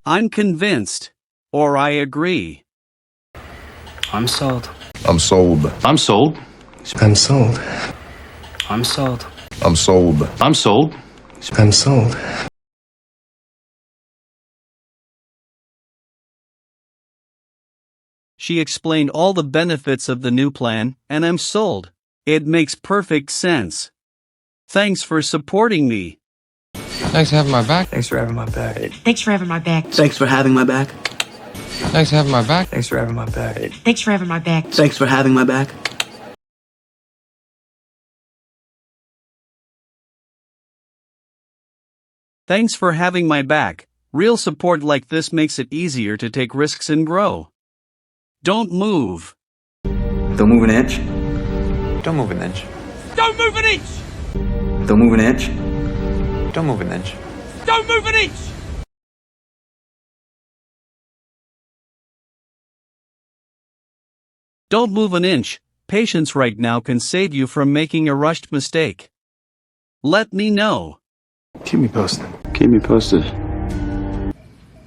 I'm convinced. Or I agree. I'm sold. I'm sold. I'm sold. I'm sold. I'm sold. I'm sold. I'm sold. I'm sold. She explained all the benefits of the new plan, and I'm sold. It makes perfect sense. Thanks for supporting me. Thanks for having my back. Thanks for having my back. Thanks for having my back. Thanks for having my back. Thanks for having my back. Thanks for having my back. Thanks for having my back. Thanks for having my back. Thanks for having my back. Real support like this makes it easier to take risks and grow. Don't move. Don't move an inch. Don't move an inch. Don't move an inch! Don't move an inch. Don't move an inch. Don't move an inch! Don't move an inch. Patience right now can save you from making a rushed mistake. Let me know. Keep me posted. Keep me posted.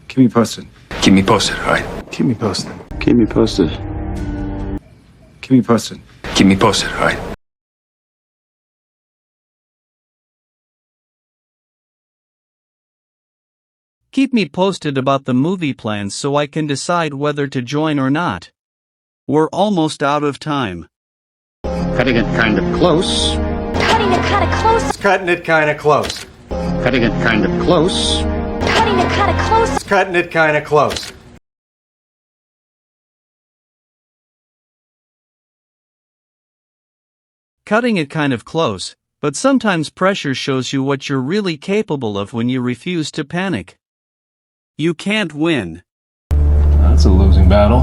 Keep me posted. Keep me posted, all right? Keep me posted. Keep me posted. Keep me posted. Keep me posted, all right? Keep me posted about the movie plans so I can decide whether to join or not. We're almost out of time. Cutting it kind of close. Cutting it kind of close. Cutting it kind of close. Cutting it kind of close. Cutting it kind of close. Cutting it kind of close. Cutting it kind of close, but sometimes pressure shows you what you're really capable of when you refuse to panic. You can't win. That's a losing battle.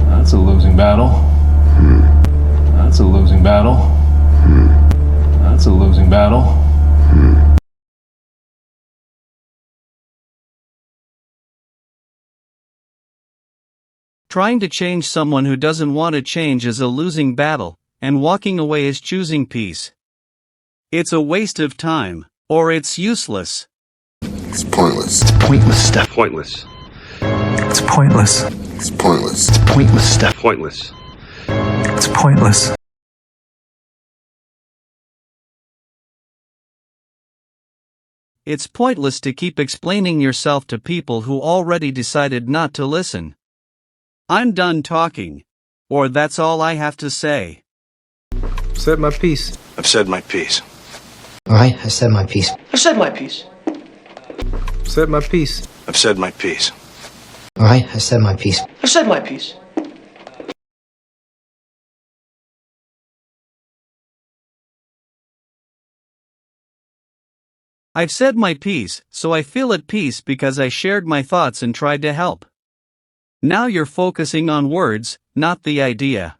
That's a losing battle. That's a losing battle. That's a losing battle. Trying to change someone who doesn't want to change is a losing battle, and walking away is choosing peace. It's a waste of time, or it's useless. It's pointless. Pointless stuff. Pointless. It's pointless. It's pointless. Pointless stuff. Pointless. It's pointless. It's pointless to keep explaining yourself to people who already decided not to listen. I'm done talking. Or that's all I have to say. Said my piece. I've said my piece. Alright, I said my piece. I said my piece. Said my piece. I've said my piece. Alright, I said my piece. I said my piece. I've said my piece, so I feel at peace because I shared my thoughts and tried to help. Now you're focusing on words, not the idea.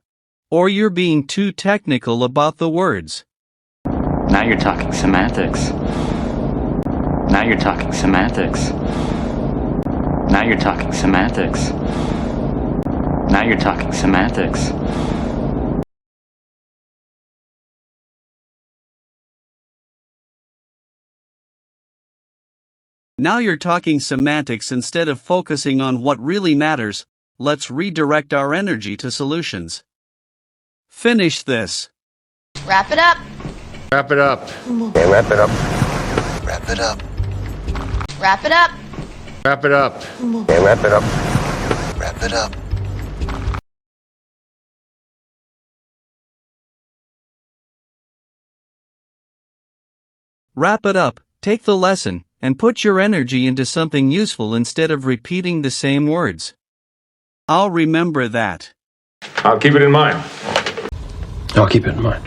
Or you're being too technical about the words. Now you're talking semantics. Now you're talking semantics. Now you're talking semantics. Now you're talking semantics. Now you're talking semantics instead of focusing on what really matters. Let's redirect our energy to solutions. Finish this. Wrap it up. Wrap it up. Yeah, wrap it up. Wrap it up. Wrap it up. Wrap it up. Yeah, wrap it up. Wrap it up. Wrap it up, take the lesson, and put your energy into something useful instead of repeating the same words. I'll remember that. I'll keep it in mind. I'll keep it in mind.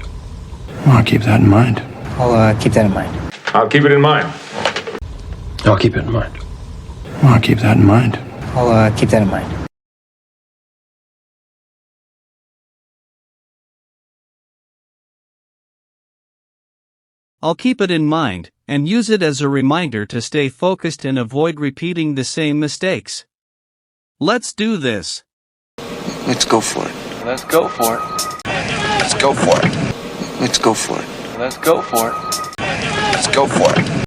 I'll keep that in mind. I'll keep that in mind. I'll keep it in mind. I'll keep it in mind. I'll keep that in mind. I'll keep that in mind. I'll keep it in mind, and use it as a reminder to stay focused and avoid repeating the same mistakes. Let's do this. Let's go for it. Let's go for it. Let's go for it. Let's go for it. Let's go for it. Let's go for it.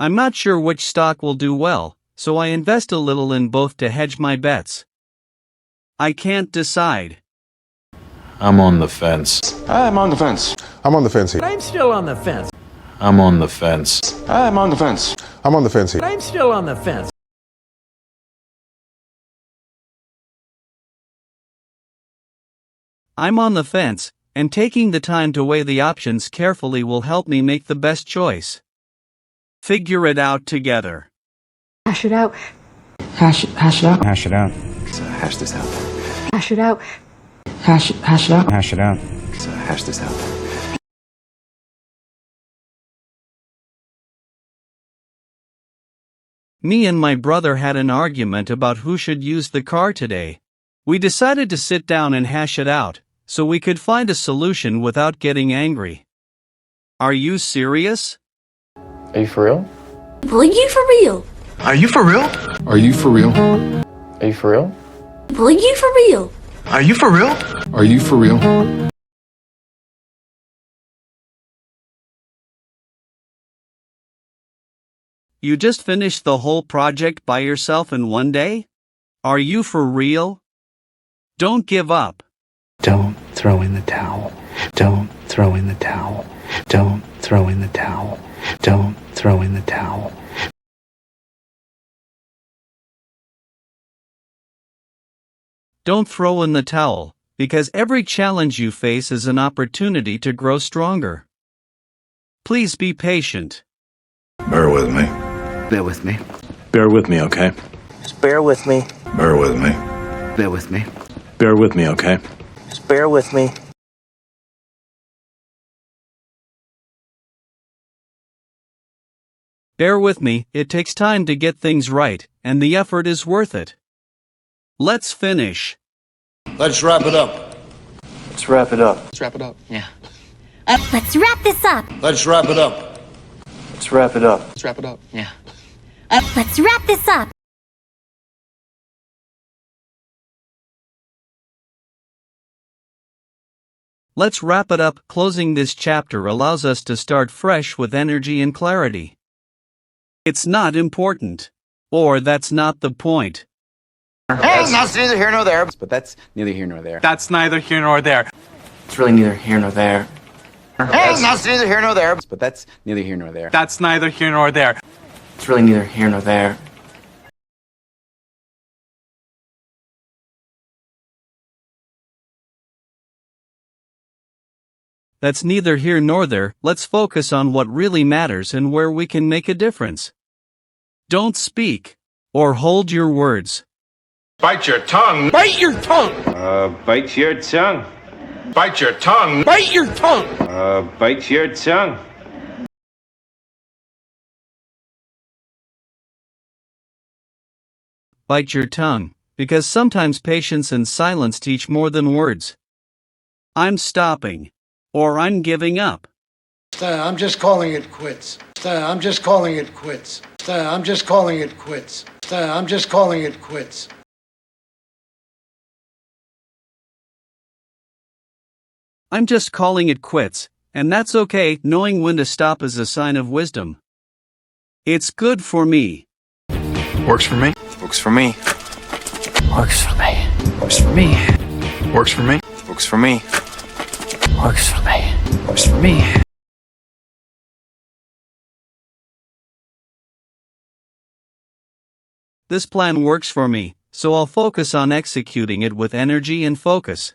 I'm not sure which stock will do well, so I invest a little in both to hedge my bets. I can't decide. I'm on the fence. I'm on the fence. I'm on the fence here. I'm still on the fence. I'm on the fence. I'm on the fence. I'm on the fence here. I'm still on the fence. I'm on the fence, and taking the time to weigh the options carefully will help me make the best choice. Figure it out together. Hash it out. Hash it out. Hash it out. So hash this out. Hash it out. Hash it out. Hash it out. So hash this out. Me and my brother had an argument about who should use the car today. We decided to sit down and hash it out, so we could find a solution without getting angry. Are you serious? Are you for real? Are you for real? Are you for real? Are you for real? Are you for real? Are you for real? Are you for real? Are you for real? You just finished the whole project by yourself in one day? Are you for real? Don't give up. Don't throw in the towel. Don't throw in the towel. Don't throw in the towel. Don't throw in the towel. Don't throw in the towel, because every challenge you face is an opportunity to grow stronger. Please be patient. Bear with me. Bear with me. Bear with me, okay? Just bear with me. Bear with me. Bear with me. Bear with me, okay? Just bear with me. Bear with me, it takes time to get things right, and the effort is worth it. Let's finish. Let's wrap it up. Let's wrap it up. Let's wrap it up. Yeah. Let's wrap this up. Let's wrap it up. Let's wrap it up. Let's wrap it up. Yeah. Let's wrap this up. Let's wrap it up. Closing this chapter allows us to start fresh with energy and clarity. It's not important. Or that's not the point. Hey, that's neither here nor there. But that's neither here nor there. That's neither here nor there. It's really neither here nor there. Hey, that's neither here nor there. But that's neither here nor there. That's neither here nor there. It's really neither here nor there. That's neither here nor there. Let's focus on what really matters and where we can make a difference. Don't speak. Or hold your words. Bite your tongue. Bite your tongue. Bite your tongue. Bite your tongue. Bite your tongue. Bite your tongue. Bite your tongue, because sometimes patience and silence teach more than words. I'm stopping. Or I'm giving up. I'm just calling it quits. I'm just calling it quits. I'm just calling it quits. I'm just calling it quits. I'm just calling it quits, and that's okay. Knowing when to stop is a sign of wisdom. It's good for me. Works for me. Works for me. Works for me. Works for me. Works for me. Works for me. Works for me. Works for me. This plan works for me, so I'll focus on executing it with energy and focus.